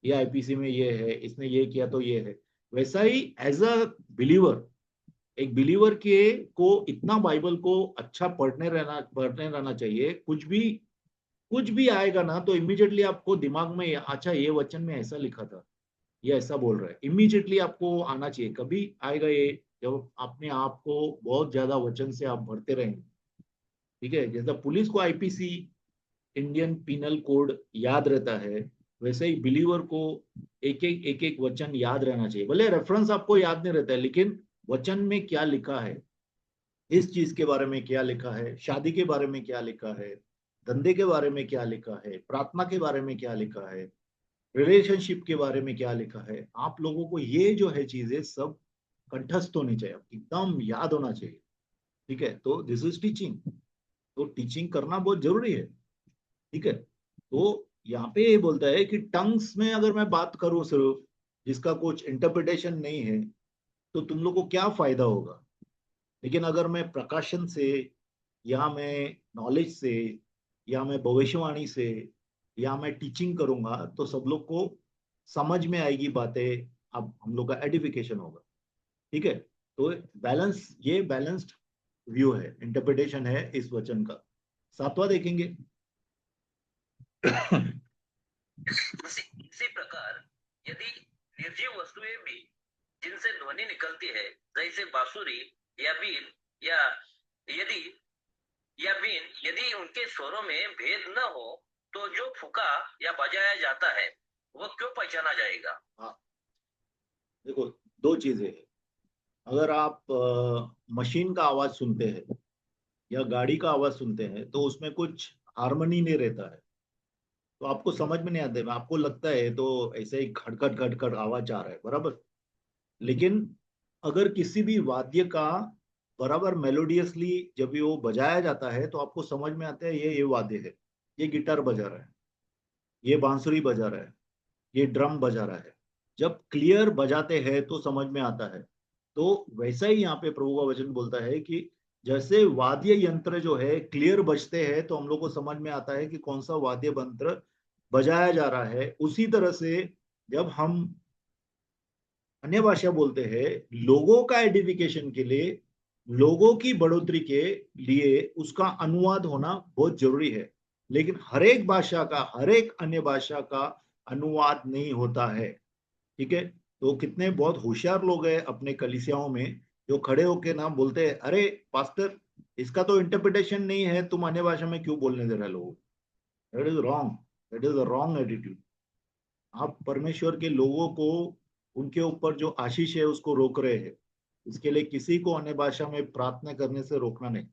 ये आईपीसी में ये है, इसने ये किया तो ये है। वैसा ही एज अ बिलीवर, एक बिलीवर के को इतना बाइबल को अच्छा पढ़ने रहना चाहिए। कुछ भी आएगा ना तो इमीडिएटली आपको दिमाग में, अच्छा ये वचन में ऐसा लिखा था, ये ऐसा बोल रहा है, इमीडिएटली आपको आना चाहिए। कभी आएगा ये जब अपने आप को बहुत ज्यादा वचन से आप भरते रहेंगे। ठीक है, जैसा पुलिस को आईपीसी, इंडियन पिनल कोड याद रहता है, वैसे ही बिलीवर को एक एक वचन याद रहना चाहिए। भले रेफरेंस आपको याद नहीं रहता है, लेकिन वचन में क्या लिखा है, इस चीज के बारे में क्या लिखा है, शादी के बारे में क्या लिखा है, धंधे के बारे में क्या लिखा है, प्रार्थना के बारे में क्या लिखा है, रिलेशनशिप के बारे में क्या लिखा है, आप लोगों को ये जो है चीजें सब कंठस्थ होनी चाहिए, एकदम याद होना चाहिए। ठीक है, तो दिस इज टीचिंग। तो टीचिंग करना बहुत जरूरी है। ठीक है, तो यहाँ पे ये बोलता है कि टंग्स में अगर मैं बात करूं सिर्फ, जिसका कुछ इंटरप्रिटेशन नहीं है, तो तुम लोग को क्या फायदा होगा। लेकिन अगर मैं प्रकाशन से, या मैं नॉलेज से, या मैं भविष्यवाणी से, या मैं टीचिंग करूंगा, तो सब लोग को समझ में आएगी बातें, अब हम लोग का एडिफिकेशन होगा। ठीक है, तो ये बैलेंस्ड व्यू है, इंटरप्रिटेशन है इस वचन का। सातवां देखेंगे। इसी प्रकार यदि निर्जीव वस्तुएं भी जिनसे ध्वनि निकलती है, जैसे बांसुरी या बीन, या यदि यदि उनके स्वरों में भेद न हो, तो जो फूका या बजाया जाता है वह क्यों पहचाना जाएगा? हाँ, देखो, दो चीजें हैं। अगर आप मशीन का आवाज सुनते हैं या गाड़ी का आवाज सुनते हैं, तो उसमें कुछ हारमोनी नहीं रहता है, तो आपको समझ में नहीं आता है, आपको लगता है तो ऐसे ही खटखट खटखट आवाज आ रहा है, बराबर। लेकिन अगर किसी भी वाद्य का बराबर मेलोडियसली जब भी वो बजाया जाता है, तो आपको समझ में आता है ये वाद्य है, ये गिटार बजा रहा है, ये बांसुरी बजा रहा है, ये ड्रम बजा रहा है। जब क्लियर बजाते हैं तो समझ में आता है। तो वैसा ही यहाँ पे प्रभु का वचन बोलता है कि जैसे वाद्य यंत्र जो है क्लियर बजते हैं, तो हम लोग को समझ में आता है कि कौन सा वाद्य यंत्र बजाया जा रहा है। उसी तरह से जब हम अन्य भाषा बोलते हैं, लोगों का एडिफिकेशन के लिए, लोगों की बढ़ोतरी के लिए उसका अनुवाद होना बहुत जरूरी है। लेकिन हर एक भाषा का, हर एक अन्य भाषा का अनुवाद नहीं होता है। ठीक है, तो कितने बहुत होशियार लोग हैं अपने कलीसियाओं में, जो खड़े होके ना बोलते हैं, अरे पास्टर, इसका तो इंटरप्रिटेशन नहीं है, तुम अन्य भाषा में क्यों बोलने दे रहे लोग। That is wrong, that is a wrong attitude. आप परमेश्वर के लोगों को, उनके ऊपर जो आशीष है उसको रोक रहे हैं। इसके लिए किसी को अन्य भाषा में प्रार्थना करने से रोकना नहीं।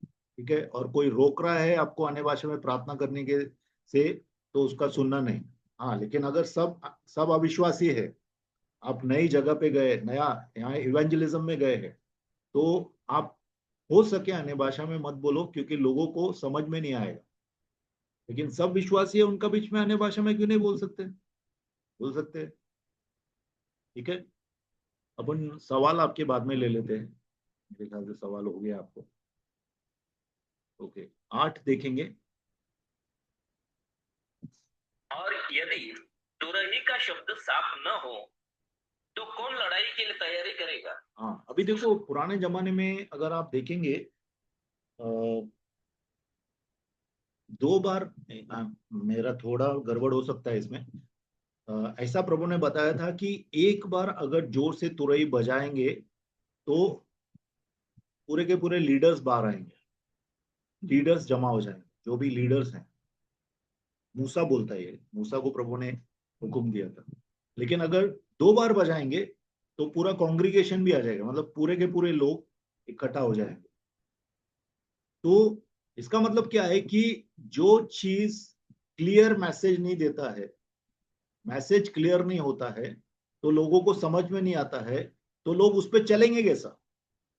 ठीक है, और कोई रोक रहा है आपको अन्य भाषा में प्रार्थना करने के से, तो उसका सुनना नहीं। हाँ, लेकिन अगर सब सब अविश्वासी है, आप नई जगह पे गए, नया यहाँ इवेंजलिज्म में गए हैं, तो आप हो सके अन्य भाषा में मत बोलो, क्योंकि लोगों को समझ में नहीं आएगा। लेकिन सब विश्वासी है, उनका बीच में अन्य भाषा में क्यों नहीं बोल सकते, बोल सकते हैं। ठीक है, अपन सवाल आपके बाद में ले लेते हैं, मेरे ख्याल से सवाल हो गया आपको। ओके, 8 देखेंगे। और यदि तुरही का शब्द साफ न हो, तो कौन लड़ाई के लिए तैयारी करेगा? हाँ, अभी देखो, पुराने जमाने में अगर आप देखेंगे, अ, 2 बार, मेरा थोड़ा गड़बड़ हो सकता है इसमें, ऐसा प्रभु ने बताया था कि एक बार अगर जोर से तुरई बजाएंगे, तो पूरे के पूरे लीडर्स बाहर आएंगे, लीडर्स जमा हो जाएंगे, जो भी लीडर्स हैं। मूसा बोलता है, ये मूसा को प्रभु ने हुक्म दिया था। लेकिन अगर 2 बार बजाएंगे, तो पूरा कॉन्ग्रीगेशन भी आ जाएगा, मतलब पूरे के पूरे लोग इकट्ठा हो जाएंगे। तो इसका मतलब क्या है कि जो चीज क्लियर मैसेज नहीं देता है, मैसेज क्लियर नहीं होता है, तो लोगों को समझ में नहीं आता है, तो लोग उस पर चलेंगे कैसा।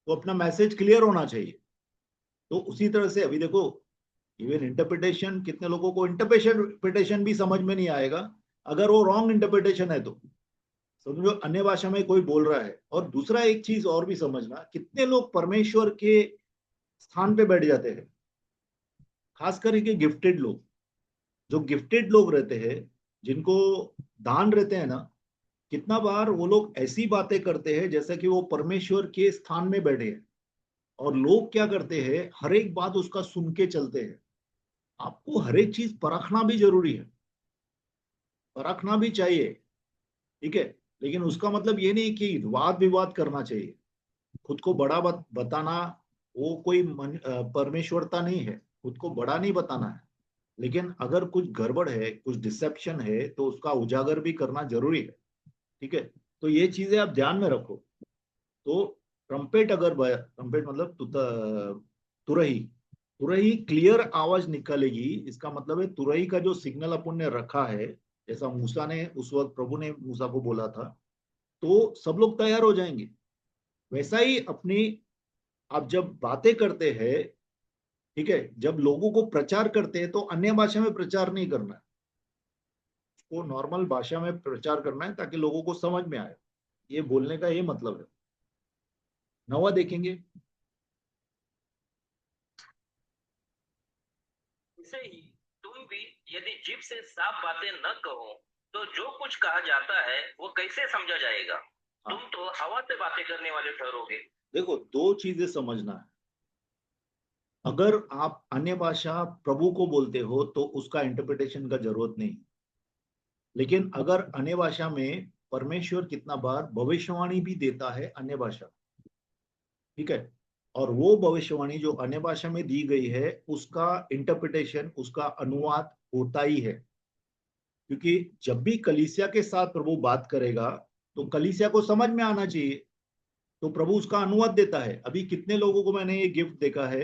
तो अपना मैसेज क्लियर होना चाहिए। तो उसी तरह से अभी देखो, इवन इंटरप्रिटेशन, कितने लोगों को इंटरप्रिटेशन भी समझ में नहीं आएगा, अगर वो रॉन्ग इंटरप्रिटेशन है तो। समझो अन्य भाषा में कोई बोल रहा है, और दूसरा एक चीज और भी समझना, कितने लोग परमेश्वर के स्थान पे बैठ जाते हैं, खास करके गिफ्टेड लोग, जो गिफ्टेड लोग रहते हैं, जिनको दान रहते हैं ना, कितना बार वो लोग ऐसी बातें करते हैं जैसे कि वो परमेश्वर के स्थान में बैठे हैं, और लोग क्या करते हैं, हर एक बात उसका सुन के चलते हैं। आपको हर एक चीज परखना भी जरूरी है, परखना भी चाहिए, ठीक है। लेकिन उसका मतलब ये नहीं कि वाद विवाद करना चाहिए, खुद को बड़ा बताना वो कोई परमेश्वरता नहीं है, खुद को बड़ा नहीं बताना है। लेकिन अगर कुछ गड़बड़ है, कुछ डिसेप्शन है, तो उसका उजागर भी करना जरूरी है, ठीक है। तो ये चीजें आप ध्यान में रखो। तो ट्रम्पेट अगर ट्रम्पेट मतलब तुरही, तुरही क्लियर आवाज निकलेगी, इसका मतलब है तुरही का जो सिग्नल अपन ने रखा है, जैसा मूसा ने उस वक्त, प्रभु ने मूसा को बोला था, तो सब लोग तैयार हो जाएंगे। वैसा ही अपनी, आप जब बातें करते हैं, ठीक है, जब लोगों को प्रचार करते हैं तो अन्य भाषा में प्रचार नहीं करना है, उसको नॉर्मल भाषा में प्रचार करना है ताकि लोगों को समझ में आए। ये बोलने का ये मतलब है। नवा देखेंगे। ऐसे ही तुम भी यदि जीभ से साफ बातें न कहो तो जो कुछ कहा जाता है वो कैसे समझा जाएगा। हाँ, तुम तो हवा से बातें करने वाले ठहरोगे। देखो, दो चीजें समझना है। अगर आप अन्य भाषा प्रभु को बोलते हो तो उसका इंटरप्रिटेशन का जरूरत नहीं। लेकिन अगर अन्य भाषा में परमेश्वर कितना बार भविष्यवाणी भी देता है अन्य भाषा, ठीक है, और वो भविष्यवाणी जो अन्य भाषा में दी गई है उसका इंटरप्रिटेशन, उसका अनुवाद होता ही है। क्योंकि जब भी कलीसिया के साथ प्रभु बात करेगा तो कलीसिया को समझ में आना चाहिए, तो प्रभु उसका अनुवाद देता है। अभी कितने लोगों को मैंने ये गिफ्ट देखा है,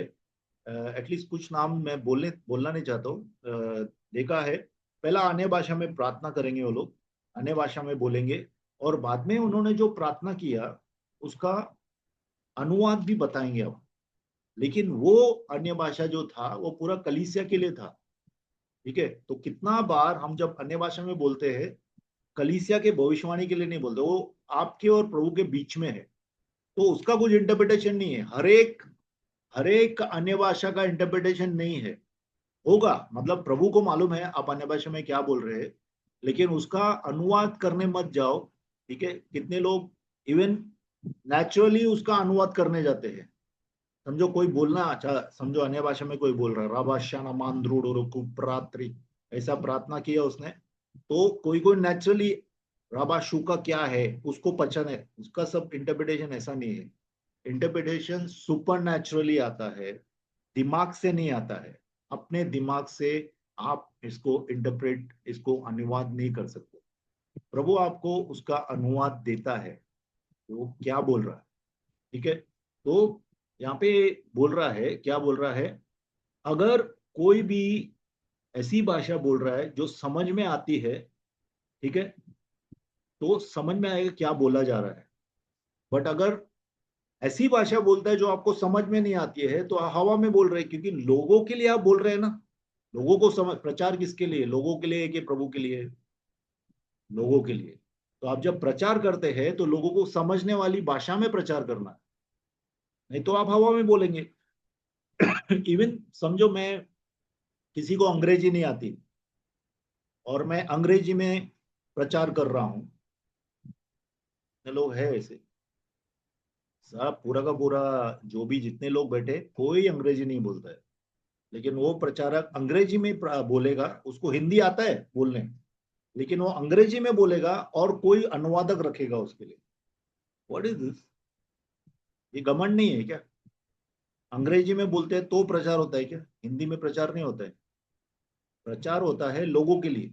एटलीस्ट कुछ नाम मैं बोलना नहीं चाहता हूँ, देखा है। पहला अन्य भाषा में प्रार्थना करेंगे वो लोग, अन्य भाषा में बोलेंगे, और बाद में उन्होंने जो प्रार्थना किया उसका अनुवाद भी बताएंगे अब। लेकिन वो अन्य भाषा जो था वो पूरा कलीसिया के लिए था, ठीक है। तो कितना बार हम जब अन्य भाषा में बोलते हैं, कलीसिया के भविष्यवाणी के लिए नहीं बोलते, वो आपके और प्रभु के बीच में है, तो उसका कुछ इंटरप्रिटेशन नहीं है। हर एक अन्य भाषा का इंटरप्रिटेशन नहीं है, होगा मतलब प्रभु को मालूम है आप अन्य भाषा में क्या बोल रहे हैं, लेकिन उसका अनुवाद करने मत जाओ, ठीक है। कितने लोग इवन नेचुरली उसका अनुवाद करने जाते हैं। समझो कोई बोलना, अच्छा समझो अन्य भाषा में कोई बोल रहा है, राभाश्याना मांद्रुडोरुकुप्रात्रि, ऐसा प्रार्थना किया उसने, तो कोई कोई नेचुरली राभाशु का क्या है उसको पहचान है, उसका सब इंटरप्रिटेशन ऐसा नहीं है। इंटरप्रिटेशन सुपर नेचुरली आता है, दिमाग से नहीं आता है। अपने दिमाग से आप इसको इंटरप्रेट, इसको अनुवाद नहीं कर सकते। प्रभु आपको उसका अनुवाद देता है, वो क्या बोल रहा है, ठीक है। तो यहाँ पे बोल रहा है, क्या बोल रहा है, अगर कोई भी ऐसी भाषा बोल रहा है जो समझ में आती है, ठीक है, तो समझ में आएगा क्या बोला जा रहा है। बट अगर ऐसी भाषा बोलता है जो आपको समझ में नहीं आती है, तो हवा में बोल रहे हैं, क्योंकि लोगों के लिए आप बोल रहे हैं ना। लोगों को समझ, प्रचार किसके लिए, लोगों के लिए कि प्रभु के लिए? लोगों के लिए। तो आप जब प्रचार करते हैं तो लोगों को समझने वाली भाषा में प्रचार करना है, नहीं तो आप हवा में बोलेंगे। इवन समझो मैं, किसी को अंग्रेजी नहीं आती और मैं अंग्रेजी में प्रचार कर रहा हूं, लोग है ऐसे, सब पूरा का पूरा, जो भी जितने लोग बैठे कोई अंग्रेजी नहीं बोलता है, लेकिन वो प्रचारक अंग्रेजी में बोलेगा, उसको हिंदी आता है बोलने, लेकिन वो अंग्रेजी में बोलेगा और कोई अनुवादक रखेगा उसके लिए। What is this? ये घमंड नहीं है क्या? अंग्रेजी में बोलते हैं तो प्रचार होता है क्या? हिंदी में प्रचार नहीं होता है। प्रचार होता है लोगों के लिए,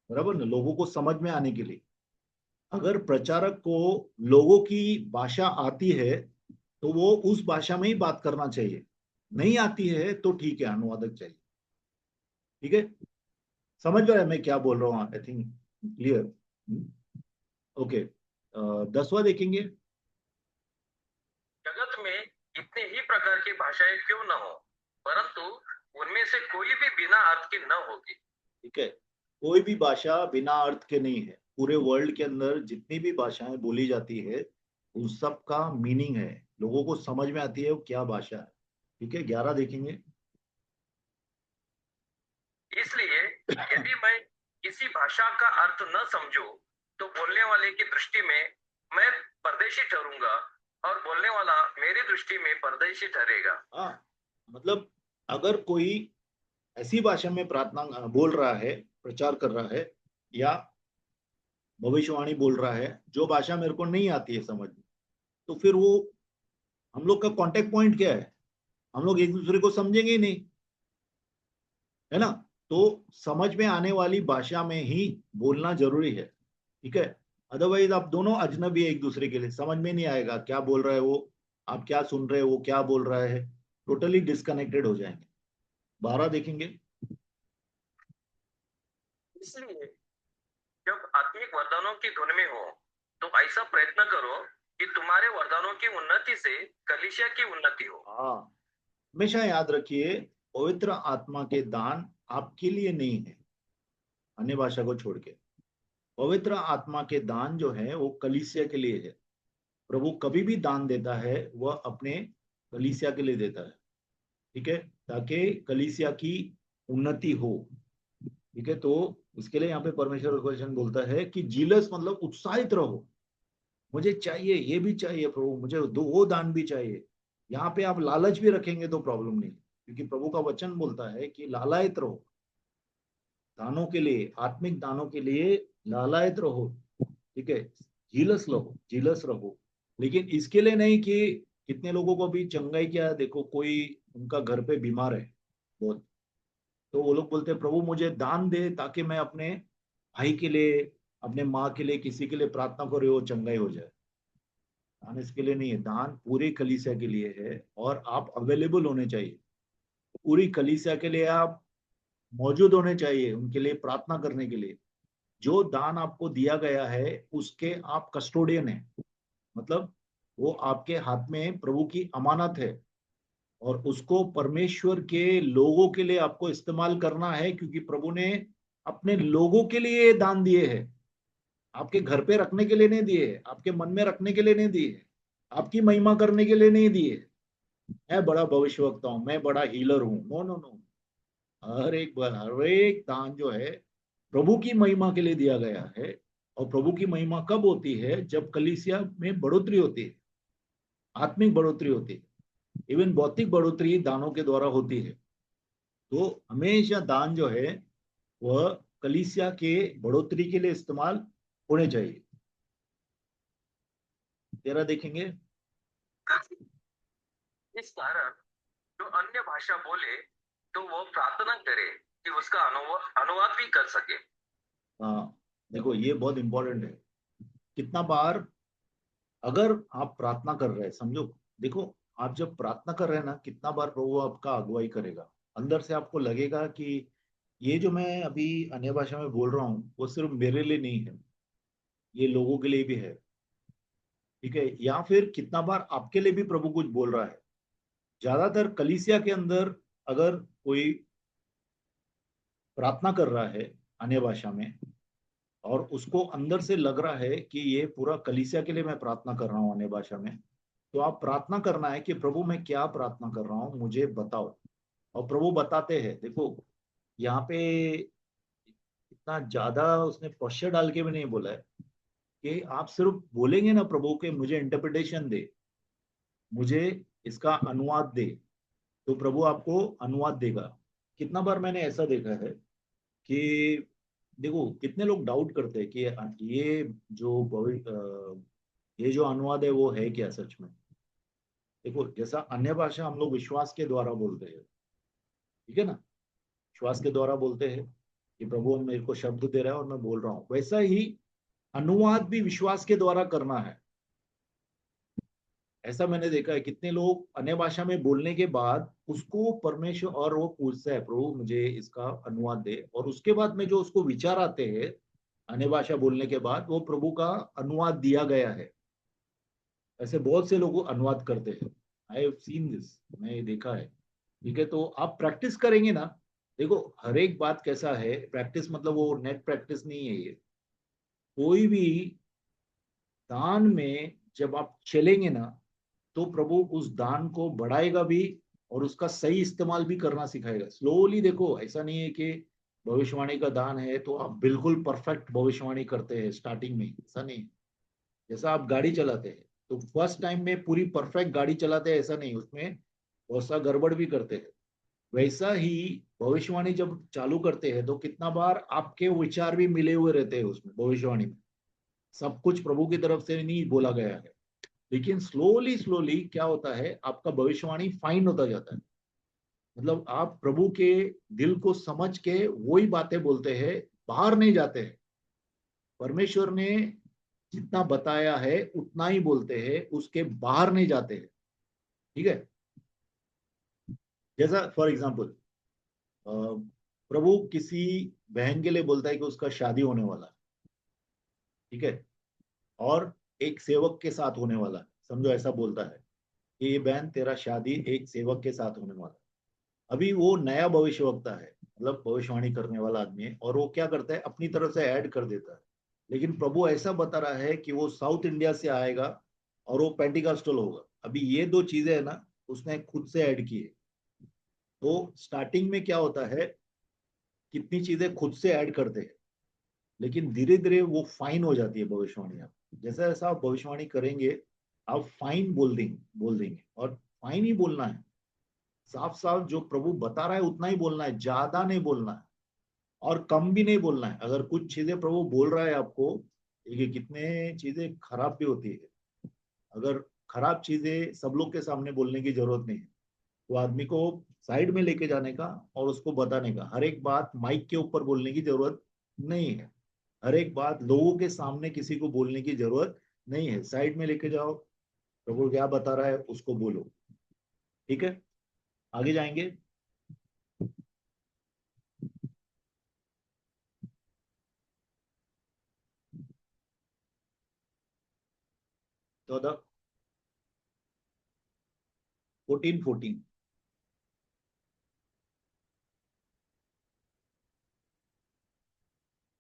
बराबर ना, लोगों को समझ में आने के लिए। अगर प्रचारक को लोगों की भाषा आती है तो वो उस भाषा में ही बात करना चाहिए, नहीं आती है तो ठीक है, अनुवादक चाहिए, ठीक है। समझ रहे हैं मैं क्या बोल रहा हूँ? I think clear. ओके, 10वां देखेंगे। जगत में इतने ही प्रकार की भाषाएं क्यों न हो, परंतु उनमें से कोई भी बिना अर्थ की न होगी। ठीक है, कोई भी भाषा बिना अर्थ के नहीं है। पूरे वर्ल्ड के अंदर जितनी भी भाषाएं बोली जाती है उन सब का मीनिंग है, लोगों को समझ में आती है वो क्या भाषा है, ठीक है। 11 देखेंगे। इसलिए यदि मैं किसी भाषा का अर्थ न समझो तो बोलने वाले की दृष्टि में मैं परदेशी ठहरूंगा और बोलने वाला मेरी दृष्टि में परदेशी ठहरेगा। हाँ, मतलब अगर कोई ऐसी भाषा में प्रार्थना बोल रहा है, प्रचार कर रहा है, या भविष्यवाणी बोल रहा है, जो भाषा मेरे को नहीं आती है समझ में, तो फिर वो हम लोग का कांटेक्ट पॉइंट क्या है? हम लोग एक दूसरे को समझेंगे ही नहीं, है ना? तो समझ में आने वाली भाषा में ही बोलना जरूरी है, ठीक है? अदरवाइज आप दोनों अजनबी है एक दूसरे के लिए, समझ में नहीं आएगा क्या बोल रहा है वो, आप क्या सुन रहे हो, वो क्या बोल रहा है, टोटली डिस्कनेक्टेड हो जाएंगे। 12 देखेंगे। इसलिए जब आत्मिक वरदानों की धुन में हो तो ऐसा प्रयत्न करो कि तुम्हारे वरदानों की उन्नति से कलीसिया की उन्नति हो। हाँ, हमेशा याद रखिए, पवित्र आत्मा के दान आपके लिए नहीं है, अन्य भाषा को छोड़ के। पवित्र आत्मा के दान जो है वो कलीसिया के लिए है। प्रभु कभी भी दान देता है वह अपने कलीसिया के लिए देता है, ठीक है, ताकि कलीसिया की उन्नति हो, ठीक है। तो इसके लिए यहाँ पे परमेश्वर वचन बोलता है कि जीलस मतलब उत्साहित रहो, मुझे चाहिए, ये भी चाहिए प्रभु, मुझे दो वो दान भी चाहिए। यहाँ पे आप लालच भी रखेंगे तो प्रॉब्लम नहीं, क्योंकि प्रभु का वचन बोलता है कि लालायित रहो दानों के लिए, आत्मिक दानों के लिए लालायित रहो, ठीक है, जीलस रहो। लेकिन इसके लिए नहीं कि कितने लोगों को भी चंगाई किया, देखो कोई उनका घर पे बीमार है बहुत, तो वो लोग बोलते हैं प्रभु मुझे दान दे ताकि मैं अपने भाई के लिए, अपने माँ के लिए, किसी के लिए प्रार्थना करे, वो चंगाई हो जाए। दान इसके लिए नहीं है, दान पूरी कलीसिया के लिए है, और आप अवेलेबल होने चाहिए पूरी कलीसिया के लिए, आप मौजूद होने चाहिए उनके लिए प्रार्थना करने के लिए। जो दान आपको दिया गया है उसके आप कस्टोडियन है, मतलब वो आपके हाथ में प्रभु की अमानत है, और उसको परमेश्वर के लोगों के लिए आपको इस्तेमाल करना है, क्योंकि प्रभु ने अपने लोगों के लिए दान दिए हैं, आपके घर पे रखने के लिए नहीं दिए, आपके मन में रखने के लिए नहीं दिए, आपकी महिमा करने के लिए नहीं दिए। मैं बड़ा भविष्यवक्ता हूं, मैं बड़ा हीलर हूं, नो नो नो। हर एक दान जो है प्रभु की महिमा के लिए दिया गया है। और प्रभु की महिमा कब होती है? जब कलीसिया में बढ़ोतरी होती है, आत्मिक बढ़ोतरी होती है, इवन भौतिक बढ़ोतरी दानों के द्वारा होती है। तो हमेशा दान जो है वह कलीसिया के बढ़ोतरी के लिए इस्तेमाल होने चाहिए। 13 देखेंगे। इस कारण जो अन्य भाषा बोले तो वो प्रार्थना करे कि उसका अनुवाद भी कर सके। हाँ, देखो ये बहुत इंपॉर्टेंट है। कितना बार अगर आप प्रार्थना कर रहे हैं, समझो, देखो आप जब प्रार्थना कर रहे हैं ना, कितना बार प्रभु आपका अगुवाई करेगा, अंदर से आपको लगेगा कि ये जो मैं अभी अन्य भाषा में बोल रहा हूँ वो सिर्फ मेरे लिए नहीं है, ये लोगों के लिए भी है, ठीक है। या फिर कितना बार आपके लिए भी प्रभु कुछ बोल रहा है। ज्यादातर कलीसिया के अंदर अगर कोई प्रार्थना कर रहा है अन्य भाषा में, और उसको अंदर से लग रहा है कि ये पूरा कलीसिया के लिए मैं प्रार्थना कर रहा हूँ अन्य भाषा में, तो आप प्रार्थना करना है कि प्रभु मैं क्या प्रार्थना कर रहा हूँ, मुझे बताओ। और प्रभु बताते हैं। देखो यहाँ पे इतना ज्यादा उसने प्रेशर डाल के भी नहीं बोला है कि आप सिर्फ बोलेंगे ना प्रभु के मुझे इंटरप्रिटेशन दे, मुझे इसका अनुवाद दे, तो प्रभु आपको अनुवाद देगा। कितना बार मैंने ऐसा देखा है कि देखो कितने लोग डाउट करते हैं कि ये जो ये जो अनुवाद है वो है क्या सच में। देखो जैसा अन्य भाषा हम लोग विश्वास के द्वारा बोलते हैं, ठीक है ना, विश्वास के द्वारा बोलते हैं कि प्रभु मेरे को शब्द दे रहा है और मैं बोल रहा हूँ, वैसा ही अनुवाद भी विश्वास के द्वारा करना है। ऐसा मैंने देखा है कितने लोग अन्य भाषा में बोलने के बाद उसको परमेश्वर, और वो पूछता है प्रभु मुझे इसका अनुवाद दे, और उसके बाद में जो उसको विचार आते हैं अन्य भाषा बोलने के बाद, वो प्रभु का अनुवाद दिया गया है। ऐसे बहुत से लोग अनुवाद करते हैं, आई हैव सीन दिस, मैं ये देखा है, ठीक है। तो आप प्रैक्टिस करेंगे ना, देखो हर एक बात कैसा है, प्रैक्टिस मतलब वो नेट प्रैक्टिस नहीं है ये, कोई भी दान में जब आप चलेंगे ना, तो प्रभु उस दान को बढ़ाएगा भी, और उसका सही इस्तेमाल भी करना सिखाएगा। स्लोली देखो, ऐसा नहीं है कि भविष्यवाणी का दान है तो आप बिल्कुल परफेक्ट भविष्यवाणी करते हैं स्टार्टिंग में, ऐसा नहीं। जैसा आप गाड़ी चलाते हैं तो फर्स्ट टाइम में पूरी परफेक्ट गाड़ी चलाते हैं ऐसा नहीं, उसमें बहुत सा गड़बड़ भी करते हैं। वैसा ही भविष्यवाणी जब चालू करते हैं तो कितना बार आपके विचार भी मिले हुए रहते हैं उसमें भविष्यवाणी में। सब कुछ प्रभु की तरफ से नहीं बोला गया है, लेकिन स्लोली स्लोली क्या होता है, आपका भविष्यवाणी फाइन होता जाता है। मतलब आप प्रभु के दिल को समझ के वही बातें बोलते हैं, बाहर नहीं जाते हैं। परमेश्वर ने जितना बताया है उतना ही बोलते हैं, उसके बाहर नहीं जाते हैं। ठीक है। जैसा फॉर एग्जाम्पल प्रभु किसी बहन के लिए बोलता है कि उसका शादी होने वाला है, ठीक है, और एक सेवक के साथ होने वाला है, समझो ऐसा बोलता है कि ये बहन तेरा शादी एक सेवक के साथ होने वाला है। अभी वो नया भविष्यवक्ता है, मतलब भविष्यवाणी करने वाला आदमी है, और वो क्या करता है अपनी तरफ से ऐड कर देता है। लेकिन प्रभु ऐसा बता रहा है कि वो साउथ इंडिया से आएगा और वो पेंटिकॉस्टल होगा। अभी ये दो चीजें है ना, उसने खुद से ऐड की है। तो स्टार्टिंग में क्या होता है, कितनी चीजें खुद से ऐड करते हैं, लेकिन धीरे धीरे वो फाइन हो जाती है भविष्यवाणी। आप जैसा जैसा आप भविष्यवाणी करेंगे, आप फाइन बोल देंगे, और फाइन ही बोलना है। साफ साफ जो प्रभु बता रहा है उतना ही बोलना है, ज्यादा नहीं बोलना है और कम भी नहीं बोलना है। अगर कुछ चीजें प्रभु बोल रहा है आपको, देखिए कितने चीजें खराब भी होती है। अगर खराब चीजें सब लोग के सामने बोलने की जरूरत नहीं है, तो आदमी को साइड में लेके जाने का और उसको बताने का। हर एक बात माइक के ऊपर बोलने की जरूरत नहीं है, हर एक बात लोगों के सामने किसी को बोलने की जरूरत नहीं है। साइड में लेके जाओ, प्रभु क्या बता रहा है उसको बोलो। ठीक है, आगे जाएंगे। तो 14:14।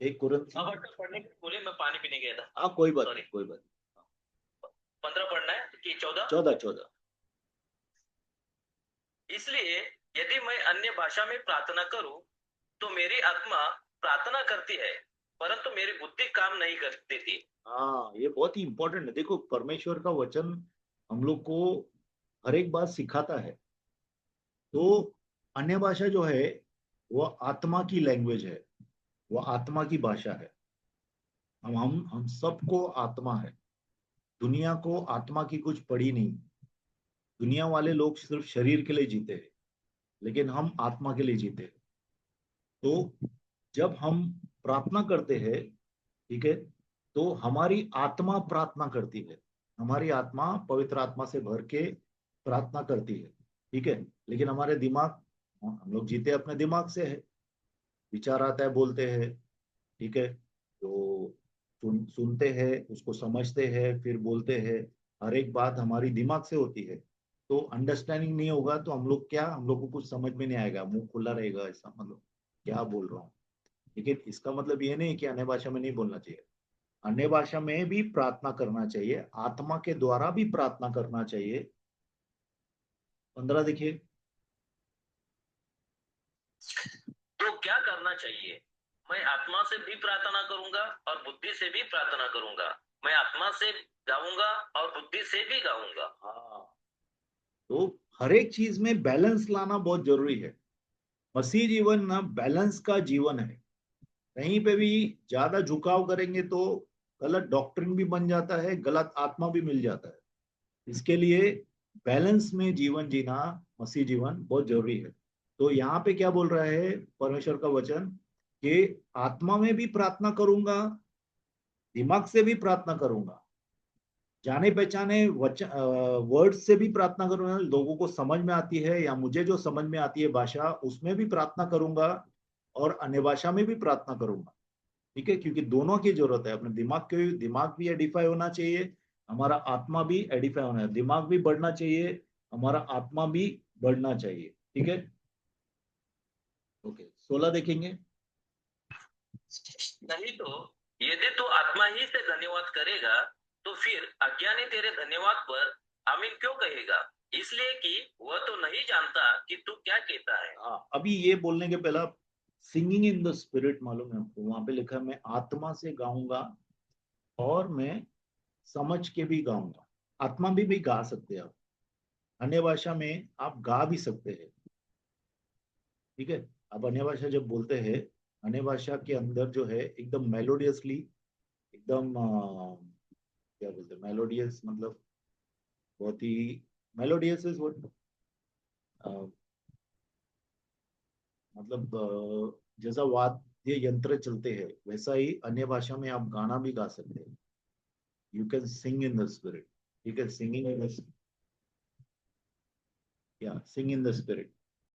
एक कुरंती। हाँ बट पढ़ने बोले, मैं पानी पीने गया था। हाँ कोई बात सॉरी, नहीं, कोई बात 15 पढ़ना है कि 14? 14। इसलिए यदि मैं अन्य भाषा में प्रार्थना करूं तो मेरी आत्मा प्रार्थना करती है, परंतु मेरी बुद्धि काम नहीं कर देती। हाँ ये बहुत ही इंपॉर्टेंट है। देखो परमेश्वर का वचन हम लोग को हर एक बात सिखाता है। तो अन्य भाषा जो है वो आत्मा की लैंग्वेज है, वो आत्मा की भाषा है। हम सबको आत्मा है। दुनिया को आत्मा की कुछ पड़ी नहीं। दुनिया वाले लोग सिर्फ शरीर के लिए जीते हैं, लेकिन हम आत्मा के लिए जीते हैं। तो जब हम प्रार्थना करते हैं, ठीक है, तो हमारी आत्मा प्रार्थना करती है। हमारी आत्मा पवित्र आत्मा से भर के प्रार्थना करती है, ठीक है। लेकिन हमारे दिमाग, हम लोग जीते अपने दिमाग से है। विचार आता है, बोलते हैं, ठीक है। तो सुनते हैं, उसको समझते हैं, फिर बोलते हैं। हर एक बात हमारी दिमाग से होती है। तो अंडरस्टैंडिंग नहीं होगा तो हम लोग क्या, हम लोग को कुछ समझ में नहीं आएगा, मुंह खुला रहेगा, ऐसा मतलब क्या बोल रहा हूँ। लेकिन इसका मतलब ये नहीं कि अन्य भाषा में नहीं बोलना चाहिए। अन्य भाषा में भी प्रार्थना करना चाहिए, आत्मा के द्वारा भी प्रार्थना करना चाहिए। 15 देखिए। तो क्या करना चाहिए? मैं आत्मा से भी प्रार्थना करूंगा और बुद्धि से भी प्रार्थना करूंगा। मैं आत्मा से गाऊंगा और बुद्धि से भी गाऊंगा। हाँ, तो हर एक चीज में बैलेंस लाना बहुत जरूरी है। मसीह जीवन ना बैलेंस का जीवन है। कहीं पे भी ज्यादा झुकाव करेंगे तो गलत डॉक्ट्रिन भी बन जाता है, गलत आत्मा भी मिल जाता है। इसके लिए बैलेंस में जीवन जीना, मसीह जीवन बहुत जरूरी है। तो यहाँ पे क्या बोल रहा है परमेश्वर का वचन, कि आत्मा में भी प्रार्थना करूंगा, दिमाग से भी प्रार्थना करूंगा, जाने पहचाने वचन वर्ड से भी प्रार्थना करूंगा, लोगों को समझ में आती है या मुझे जो समझ में आती है भाषा उसमें भी प्रार्थना करूंगा, और अन्य भाषा में भी प्रार्थना करूंगा। ठीक है, क्योंकि दोनों की जरूरत है। अपने दिमाग भी एडिफाई होना चाहिए, हमारा आत्मा भी एडिफाई होना है। दिमाग भी बढ़ना चाहिए, हमारा आत्मा भी बढ़ना चाहिए। ठीक है, ओके 16 देखेंगे। नहीं तो यदि तू आत्मा ही से धन्यवाद करेगा तो फिर अज्ञानी तेरे धन्यवाद पर आमीन क्यों कहेगा? इसलिए कि वह तो नहीं जानता कि तू क्या कहता है। हाँ, अभी ये बोलने के पहला सिंगिंग इन द स्पिरिट मालूम है आपको? वहां पे लिखा है मैं आत्मा से गाऊंगा और मैं समझ के भी गाऊंगा। आत्मा भी गा सकते हैं आप, अन्य भाषा में आप गा भी सकते हैं। ठीक है। आप अन्य भाषा जब बोलते हैं, अन्य भाषा के अंदर जो है एकदम मेलोडियसली, एकदम क्या बोलते हैं मेलोडियस, मतलब बहुत ही मेलोडियस इज व्हाट, मतलब जैसा वाद्य यंत्र चलते हैं वैसा ही अन्य भाषा में आप गाना भी गा सकते हैं। You can sing in the spirit. ठीक है, सिंगिंग इन द, या सिंग इन द स्पिरिट।